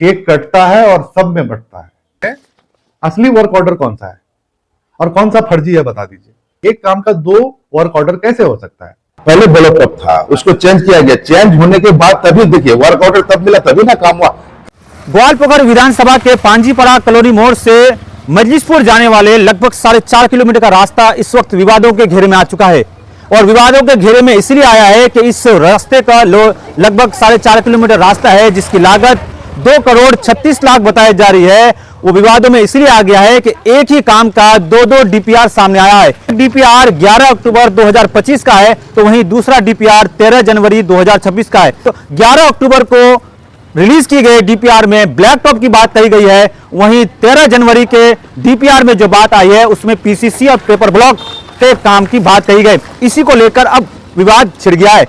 Cake कटता है और सब में बंटता है। असली वर्क ऑर्डर कौन सा है और कौन सा फर्जी है बता दीजिए। एक काम का दो वर्क ऑर्डर कैसे हो सकता है? पहले ब्लॉकअप था, उसको चेंज किया गया, चेंज होने के बाद तभी देखिए वर्क ऑर्डर तब मिला, तभी ना काम हुआ। ग्वालपकर विधानसभा के पांजीपड़ा कॉलोनी मोड़ से मजलिसपुर जाने वाले लगभग 4.5 किलोमीटर का रास्ता इस वक्त विवादों के घेरे में आ चुका है। और विवादों के घेरे में इसलिए आया है कि इस रास्ते का लगभग 4.5 किलोमीटर रास्ता है जिसकी लागत 2 करोड़ 36 लाख बताई जा रही है। वो विवादों में इसलिए आ गया है कि एक ही काम का दो डीपीआर सामने आया है। डीपीआर 11 अक्टूबर 2025 का है तो वहीं दूसरा डीपीआर 13 जनवरी 2026 का है। तो 11 अक्टूबर को रिलीज की गई डीपीआर में ब्लैक टॉप की बात कही गई है, वहीं 13 जनवरी के डीपीआर में जो बात आई है उसमें पीसीसी और पेपर ब्लॉक के काम की बात कही गई। इसी को लेकर अब विवाद छिड़ गया है।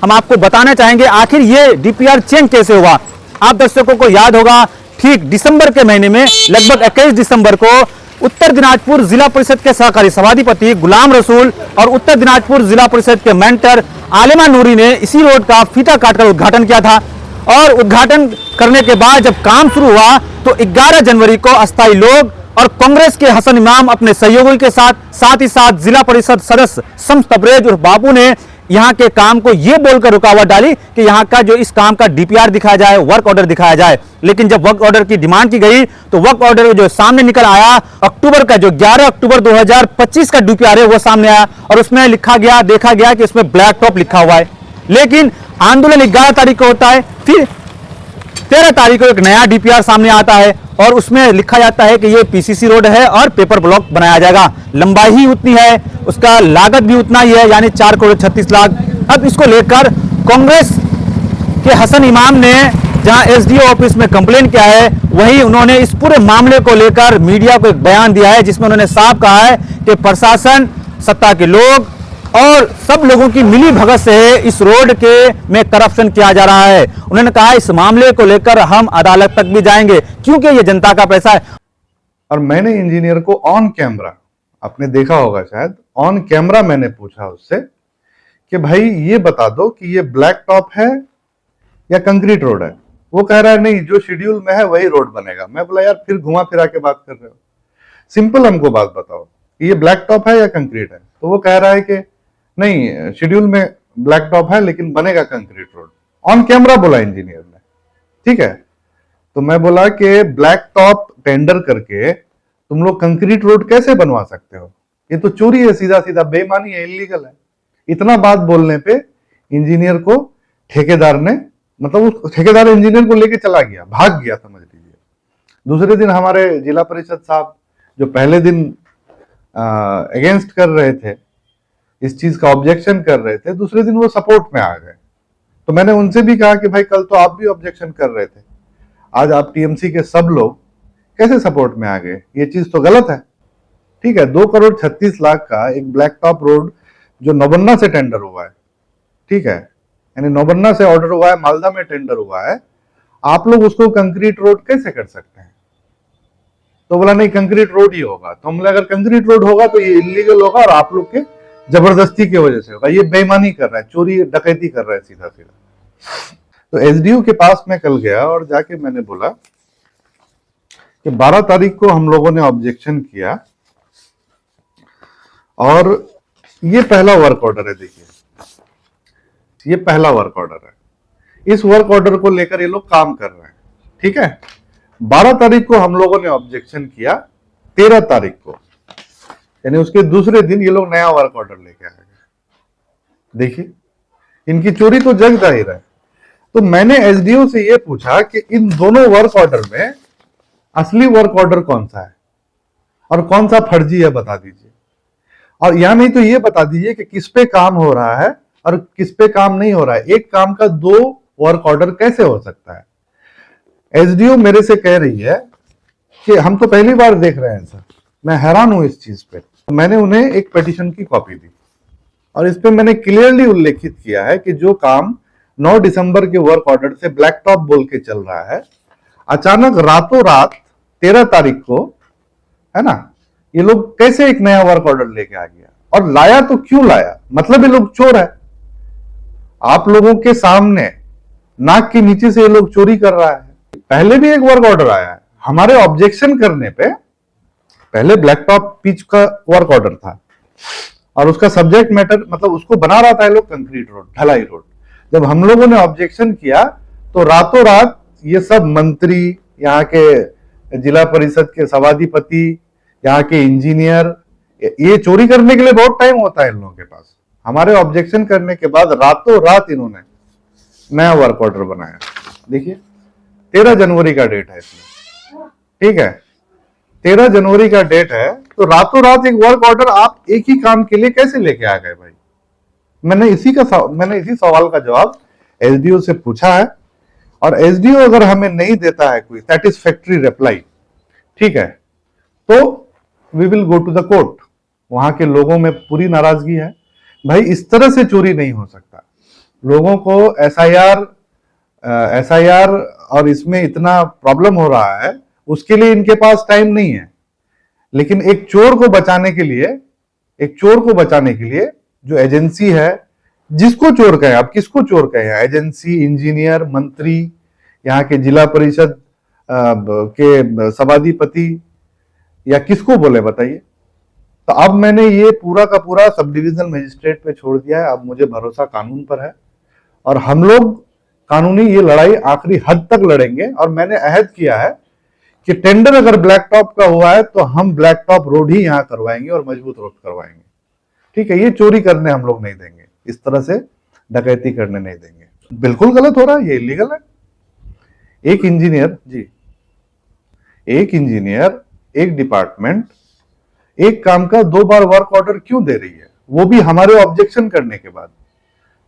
हम आपको बताना चाहेंगे आखिर ये डीपीआर चेंज कैसे हुआ। आप दर्शकों को याद होगा ठीक दिसंबर के महीने में लगभग 21 दिसंबर को उत्तर दिनाजपुर जिला परिषद के सहकारी सभाधिपति गुलाम रसूल और उत्तर दिनाजपुर जिला परिषद के मेंटर आलिमा नूरी ने इसी रोड का फीता काटकर उद्घाटन किया था। और उद्घाटन करने के बाद जब काम शुरू हुआ तो 11 जनवरी को अस्थायी लोग और कांग्रेस के हसन इमाम अपने सहयोगियों के साथ ही साथ जिला परिषद सदस्य शम्स तबरेज और बाबू ने यहां के काम को यह बोलकर रुकावट डाली कि यहां का जो इस काम का डीपीआर दिखाया जाए, वर्क ऑर्डर दिखाया जाए। लेकिन जब वर्क ऑर्डर की डिमांड की गई तो वर्क ऑर्डर जो सामने निकल आया अक्टूबर का, जो 11 अक्टूबर 2025 का डीपीआर है वो सामने आया और उसमें लिखा गया, देखा गया कि उसमें ब्लैक टॉप लिखा हुआ है। लेकिन आंदोलन 11 तारीख को होता है, फिर 13 तारीख को एक नया डीपीआर सामने आता है और उसमें लिखा जाता है कि ये पीसीसी रोड है और पेपर ब्लॉक बनाया जाएगा। लंबाई ही उतनी है, उसका लागत भी उतना ही है, यानी 4 करोड़ 36 लाख। अब इसको लेकर कांग्रेस के हसन इमाम ने जहां एसडीओ ऑफिस में कंप्लेन किया है, वहीं उन्होंने इस पूरे मामले को लेकर मीडिया को एक बयान दिया है जिसमें उन्होंने साफ कहा है कि प्रशासन, सत्ता के लोग और सब लोगों की मिली भगत से इस रोड के में करप्शन किया जा रहा है। उन्होंने कहा इस मामले को लेकर हम अदालत तक भी जाएंगे क्योंकि ये जनता का पैसा है। और मैंने इंजीनियर को ऑन कैमरा, आपने देखा होगा शायद, ऑन कैमरा मैंने पूछा उससे कि भाई ये बता दो कि ये ब्लैक टॉप है या कंक्रीट रोड है। वो कह रहा है नहीं, जो शेड्यूल में है वही रोड बनेगा। मैं बोला यार फिर घुमा फिरा के बात कर रहे हो, सिंपल हमको बात बताओ कि ये ब्लैक टॉप है या कंक्रीट है। तो वो कह रहा है कि नहीं, शेड्यूल में ब्लैक टॉप है लेकिन बनेगा कंक्रीट रोड। ऑन कैमरा बोला इंजीनियर ने, ठीक है। तो मैं बोला कि ब्लैक टॉप टेंडर करके तुम लोग कंक्रीट रोड कैसे बनवा सकते हो? ये तो चोरी है, सीधा सीधा बेईमानी है, इलीगल है। इतना बात बोलने पे इंजीनियर को ठेकेदार ने, मतलब उस ठेकेदार इंजीनियर को लेके चला गया, भाग गया समझ लीजिए। दूसरे दिन हमारे जिला परिषद साहब जो पहले दिन अगेंस्ट कर रहे थे, इस चीज का ऑब्जेक्शन कर रहे थे, दूसरे दिन वो सपोर्ट में आ गए। तो मैंने उनसे भी कहा कि भाई कल तो आप भी ऑब्जेक्शन कर रहे थे, आज आप टीएमसी के सब लोग कैसे सपोर्ट में आ गए? ये चीज तो गलत है। ठीक है, 2 करोड़ 36 लाख का एक ब्लैक टॉप रोड जो नौबन्ना से टेंडर हुआ है, ठीक है, यानी नौबन्ना से ऑर्डर हुआ है, मालदा में टेंडर हुआ है, आप लोग उसको कंक्रीट रोड कैसे कर सकते हैं? तो बोला नहीं, कंक्रीट रोड ही होगा। तो हमने अगर कंक्रीट रोड होगा तो ये इलीगल होगा और आप लोग के जबरदस्ती की वजह से होगा। ये बेईमानी कर रहा है, चोरी डकैती कर रहा है सीधा सीधा। तो एसडीओ के पास मैं कल गया और जाके मैंने बोला कि 12 तारीख को हम लोगों ने ऑब्जेक्शन किया और ये पहला वर्क ऑर्डर है। देखिए, ये पहला वर्क ऑर्डर है। इस वर्क ऑर्डर को लेकर ये लोग काम कर रहे हैं, ठीक है। 12 तारीख को हम लोगों ने ऑब्जेक्शन किया, 13 तारीख को यानी उसके दूसरे दिन ये लोग नया वर्क ऑर्डर लेके आ गए। देखिए, इनकी चोरी तो जग जाहिर है। तो मैंने एसडीओ से ये पूछा कि इन दोनों वर्क ऑर्डर में असली वर्क ऑर्डर कौन सा है और कौन सा फर्जी है बता दीजिए। और या नहीं तो ये बता दीजिए कि किस पे काम हो रहा है और किस पे काम नहीं हो रहा है। एक काम का 2 वर्क ऑर्डर कैसे हो सकता है? एसडीओ मेरे से कह रही है कि हम तो पहली बार देख रहे हैं सर। मैं हैरान हूं इस चीज पे। मैंने उन्हें एक पिटीशन की कॉपी दी और इस पे मैंने क्लियरली उल्लेखित किया है कि जो काम 9 दिसंबर के वर्क ऑर्डर से ब्लैक टॉप बोल के चल रहा है, अचानक रातों रात 13 तारीख को, है ना, ये लोग कैसे एक नया वर्क ऑर्डर लेके आ गया? और लाया तो क्यों लाया? मतलब ये लोग चोर है। आप लोगों के सामने नाक के नीचे से ये लोग चोरी कर रहा है। पहले भी एक वर्क ऑर्डर आया है हमारे ऑब्जेक्शन करने पे। पहले ब्लैक टॉप पिच का वर्क ऑर्डर था और उसका सब्जेक्ट मैटर मतलब उसको बना रहा था ये लोग कंक्रीट रोड, ढलाई रोड। जब हम लोगों ने ऑब्जेक्शन किया तो रातों रात ये सब मंत्री, यहाँ के जिला परिषद के सभाधिपति, यहाँ के इंजीनियर, ये चोरी करने के लिए बहुत टाइम होता है इन लोगों के पास। हमारे ऑब्जेक्शन करने के बाद रातों रात इन्होंने नया वर्क ऑर्डर बनाया। देखिए 13 जनवरी का डेट है इसमें, ठीक है, 13 जनवरी का डेट है। तो रातों रात एक वर्क ऑर्डर आप एक ही काम के लिए कैसे लेके आ गए भाई? मैंने इसी सवाल का जवाब एसडीओ से पूछा है और एसडीओ अगर हमें नहीं देता है कोई सेटिस्फैक्टरी रिप्लाई, ठीक है, तो we will go to the court. वहां के लोगों में पूरी नाराजगी है भाई, इस तरह से चोरी नहीं हो सकता। लोगों को एसआईआर और इसमें इतना प्रॉब्लम हो रहा है, उसके लिए इनके पास टाइम नहीं है। लेकिन एक चोर को बचाने के लिए जो एजेंसी है, जिसको चोर कहें, आप किसको चोर कहें, एजेंसी, इंजीनियर, मंत्री, यहाँ के जिला परिषद के सभाधिपति या किसको बोले बताइए? तो अब मैंने ये पूरा का पूरा सब डिविजनल मजिस्ट्रेट पे छोड़ दिया है। अब मुझे भरोसा कानून पर है और हम लोग कानूनी ये लड़ाई आखिरी हद तक लड़ेंगे। और मैंने अहद किया है कि टेंडर अगर ब्लैक टॉप का हुआ है तो हम ब्लैक टॉप रोड ही यहां करवाएंगे और मजबूत रोड करवाएंगे, ठीक है। ये चोरी करने हम लोग नहीं देंगे, इस तरह से डकैती करने नहीं देंगे। बिल्कुल गलत हो रहा है, ये इलीगल है। एक इंजीनियर, एक डिपार्टमेंट एक काम का 2 बार वर्क ऑर्डर क्यों दे रही है, वो भी हमारे ऑब्जेक्शन करने के बाद?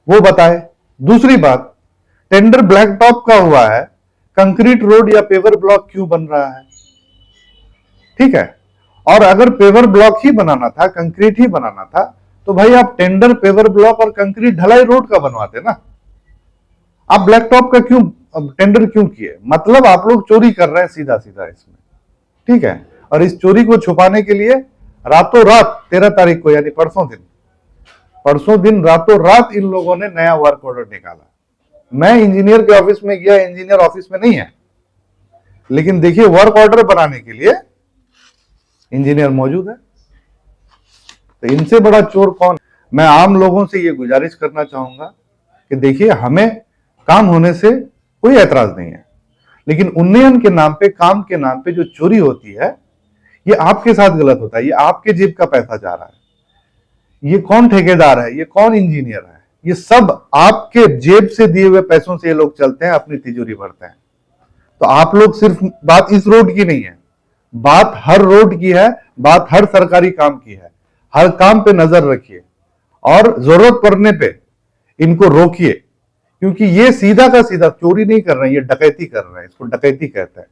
वो बताए। दूसरी बात, टेंडर ब्लैक टॉप का हुआ है, कंक्रीट रोड या पेवर ब्लॉक क्यों बन रहा है? ठीक है, और अगर पेवर ब्लॉक ही बनाना था, कंक्रीट ही बनाना था, तो भाई आप टेंडर पेवर ब्लॉक और कंक्रीट ढलाई रोड का बनवाते ना। आप ब्लैक टॉप का क्यों टेंडर क्यों किए? मतलब आप लोग चोरी कर रहे हैं सीधा सीधा इसमें, ठीक है। और इस चोरी को छुपाने के लिए रातों रात 13 तारीख को, यानी परसों दिन रातों रात इन लोगों ने नया वर्क ऑर्डर निकाला। मैं इंजीनियर के ऑफिस में गया, इंजीनियर ऑफिस में नहीं है, लेकिन देखिए वर्क ऑर्डर बनाने के लिए इंजीनियर मौजूद है। तो इनसे बड़ा चोर कौन? मैं आम लोगों से ये गुजारिश करना चाहूंगा कि देखिए, हमें काम होने से कोई ऐतराज नहीं है, लेकिन उन्नयन के नाम पे, काम के नाम पे जो चोरी होती है, ये आपके साथ गलत होता है। ये आपके जेब का पैसा जा रहा है। ये कौन ठेकेदार है, ये कौन इंजीनियर है, ये सब आपके जेब से दिए हुए पैसों से ये लोग चलते हैं, अपनी तिजोरी भरते हैं। तो आप लोग, सिर्फ बात इस रोड की नहीं है, बात हर रोड की है, बात हर सरकारी काम की है। हर काम पे नजर रखिए और जरूरत पड़ने पे इनको रोकिए, क्योंकि ये सीधा का सीधा चोरी नहीं कर रहे हैं, ये डकैती कर रहे हैं। इसको डकैती कहते हैं।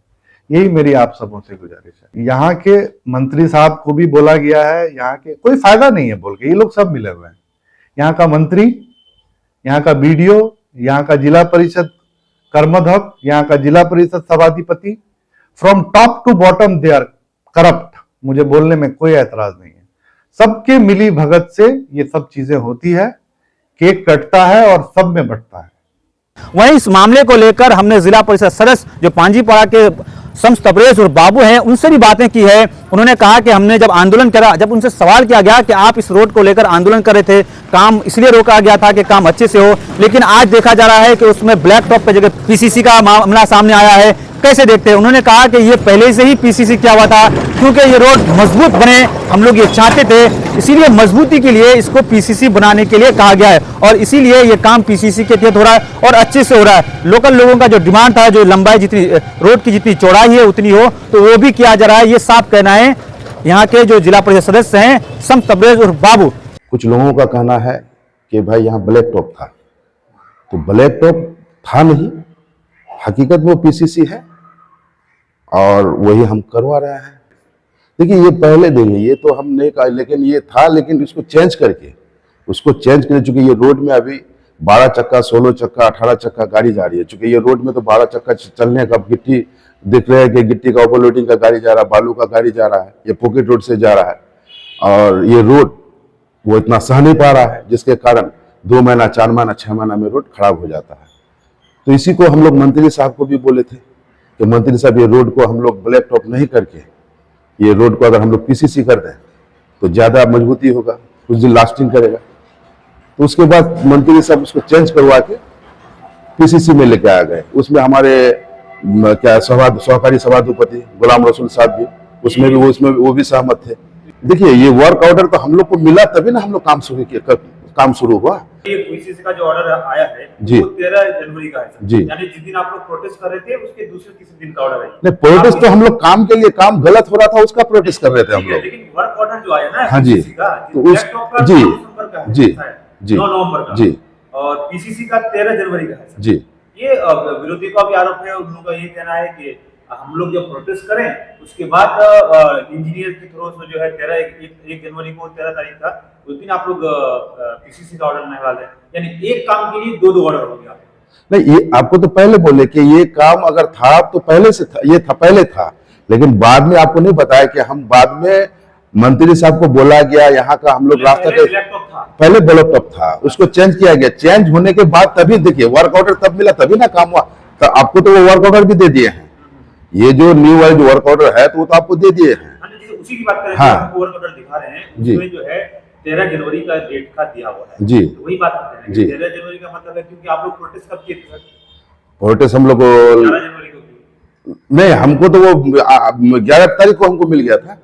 यही मेरी आप सबों से गुजारिश है। यहाँ के मंत्री साहब को भी बोला गया है, यहाँ के कोई फायदा नहीं है बोल के, ये लोग सब मिले हुए हैं। यहाँ का मंत्री, यहाँ का बीडीओ, यहाँ का जिला परिषद कर्माध्यक्ष, यहाँ का जिला परिषद सभाधिपति, from top to bottom they are corrupt. मुझे बोलने में कोई ऐतराज नहीं है। सबके मिली भगत से ये सब चीजें होती है, केक कटता है और सब में बंटता है। वहीं इस मामले को लेकर हमने जिला परिषद सदस्य जो पांजीपाड़ा के शम्स तबरेज और बाबू हैं, उनसे भी बातें की है। उन्होंने कहा कि हमने जब आंदोलन करा, जब उनसे सवाल किया गया कि आप इस रोड को लेकर आंदोलन कर रहे थे, काम इसलिए रोका गया था कि काम अच्छे से हो, लेकिन आज देखा जा रहा है कि उसमें ब्लैक टॉप की जगह पीसीसी का मामला सामने आया है। कैसे देखते हैं? उन्होंने कहा कि ये पहले से ही पीसीसी किया हुआ था, क्योंकि ये रोड मजबूत बने, हम लोग ये चाहते थे, इसीलिए मजबूती के लिए इसको पीसीसी बनाने के लिए कहा गया है और इसीलिए ये काम पीसीसी के तहत हो रहा है और अच्छे से हो रहा है। लोकल लोगों का जो डिमांड था, जो लंबाई जितनी रोड की जितनी चौड़ाई है उतनी हो, तो वो भी किया जा रहा है। ये साफ कहना है यहाँ के जो जिला परिषद सदस्य हैं शम्स तबरेज और बाबू। कुछ लोगों का कहना है कि भाई यहाँ ब्लैक टॉप था, तो ब्लैक टॉप था नहीं, हकीकत में वो पीसीसी है और वही हम करवा रहे हैं। देखिए, ये पहले देंगे, ये तो हम नहीं कहा, लेकिन ये था, लेकिन इसको चेंज करके चूंकि ये रोड में अभी 12 चक्का, 16 चक्का, 18 चक्का गाड़ी जा रही है। चूंकि ये रोड में तो 12 चक्का चलने का, गिट्टी दिख रहा है कि गिट्टी का ओवरलोडिंग का गाड़ी जा रहा है, बालू का गाड़ी जा रहा है, ये पॉकेट रोड से जा रहा है और ये रोड वो इतना सह नहीं पा रहा है, जिसके कारण 2 महीना, 4 महीना, 6 महीना में रोड खराब हो जाता है। तो इसी को हम लोग मंत्री साहब को भी बोले थे कि मंत्री साहब ये रोड को हम लोग ब्लैक टॉप नहीं करके ये रोड को अगर हम लोग पीसीसी कर दें तो ज़्यादा मजबूती होगा, कुछ दिन लास्टिंग करेगा। तो उसके बाद मंत्री साहब उसको चेंज करवा के पीसीसी में लेके आ गए। उसमें हमारे क्या सहकारी सभाधिपति गुलाम रसूल साहब भी उसमें वो भी सहमत थे। देखिए ये वर्क ऑर्डर तो हम लोग को मिला तभी ना हम लोग काम शुरू किया, काम शुरू हुआ। ये पीसीसी का जो ऑर्डर आया है जी, वो 13 जनवरी का है जी, यानी जिस दिन आप लोग प्रोटेस्ट कर रहे थे उसके दूसरे तीसरे दिन का ऑर्डर है। नहीं प्रोटेस्ट तो हम लोग काम के लिए, काम गलत हो रहा था उसका प्रोटेस्ट कर रहे थे हम लोग। लेकिन वर्क ऑर्डर जो आया ना हाँ जी, तो उस जी जी जी 9 नवंबर का जी और पीसीसी का 13 जनवरी का है जी। ये विरोधी का भी आरोप है, उन लोगों का ये कहना है कि हम लोग जब प्रोटेस्ट करें उसके बाद इंजीनियर के थ्रू से जो है 1 जनवरी को 13 तारीख था उस दिन आप लोग पीसीसी का ऑर्डर निकाल दें, यानी एक काम के लिए दो ऑर्डर हो गया। नहीं ये आपको तो पहले बोले कि ये काम अगर था तो पहले से था, ये था पहले था, लेकिन बाद में आपको नहीं बताया कि हम बाद में मंत्री साहब को बोला गया यहाँ का हम लोग रास्ता पहले ब्लैक टॉप था उसको चेंज किया गया। चेंज होने के बाद तभी देखिए वर्क ऑर्डर तब मिला तभी ना काम हुआ। तो आपको तो वो वर्क ऑर्डर भी दे दिए हैं, ये जो न्यू वाइज वर्क ऑर्डर है तो वो तो आपको दे दिए हैं। उसी की बात करें हाँ, वर्क ऑर्डर दिखा रहे हैं जी, जो है 13 जनवरी का डेट का दिया हुआ है जी, तो वही बात करते हैं जी। 13 जनवरी का मतलब है क्योंकि आप लोग प्रोटेस्ट कब किए थे? प्रोटेस्ट हम लोग 11 जनवरी को नहीं, हमको तो वो 11 तारीख को हमको मिल गया था।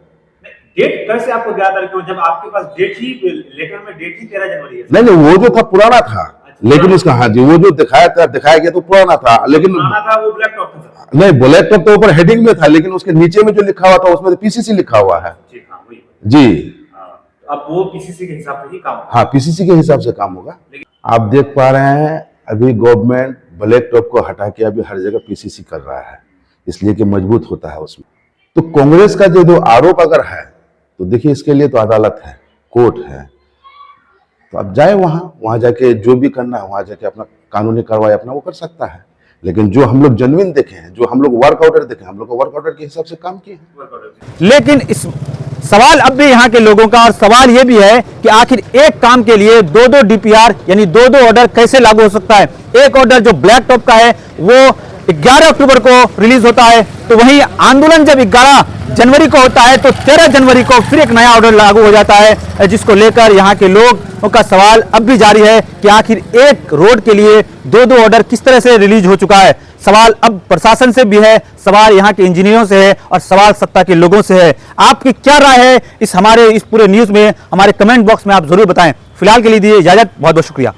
डेट कैसे आपको 11 तारीख को, जब आपके पास डेट ही लेटर में डेट ही 13 जनवरी है? नहीं वो जो था पुराना था, लेकिन उसका हाँ जी वो जो दिखाया गया तो पुराना था, लेकिन पुराना था वो ब्लैक टॉप था। नहीं ब्लैक टॉप तो ऊपर हेडिंग में था, लेकिन उसके नीचे में जो लिखा हुआ था उसमें पीसीसी लिखा हुआ है। जी हाँ वही जी, अब वो पीसीसी के हिसाब से ही काम होगा। हाँ पीसीसी के हिसाब से काम होगा। आप देख पा रहे हैं अभी गवर्नमेंट ब्लैक टॉप को हटा के अभी हर जगह पीसीसी कर रहा है, इसलिए कि मजबूत होता है उसमें। तो कांग्रेस का जो आरोप अगर है तो देखिए इसके लिए तो अदालत है, कोर्ट है, तो अब जाए वहां जाके जो भी करना है वहां जाके अपना कानूनी कार्रवाई अपना वो कर सकता है। लेकिन जो हम लोग जेन्युइन देखे हैं, जो हम लोग वर्क ऑर्डर देखे, हम लोग वर्क ऑर्डर के हिसाब से काम किए हैं। लेकिन इस सवाल अब भी यहाँ के लोगों का, और सवाल ये भी है कि आखिर एक काम के लिए दो डीपीआर यानी दो ऑर्डर कैसे लागू हो सकता है। एक ऑर्डर जो ब्लैक टॉप का है वो 11 अक्टूबर को रिलीज होता है, तो वहीं आंदोलन जब 11 जनवरी को होता है तो 13 जनवरी को फिर एक नया ऑर्डर लागू हो जाता है, जिसको लेकर यहाँ के लोगों का सवाल अब भी जारी है कि आखिर एक रोड के लिए दो ऑर्डर किस तरह से रिलीज हो चुका है। सवाल अब प्रशासन से भी है, सवाल यहाँ के इंजीनियरों से है और सवाल सत्ता के लोगों से है। आपकी क्या राय है इस पूरे न्यूज में, हमारे कमेंट बॉक्स में आप जरूर बताएं। फिलहाल के लिए दीजिए इजाजत, बहुत बहुत शुक्रिया।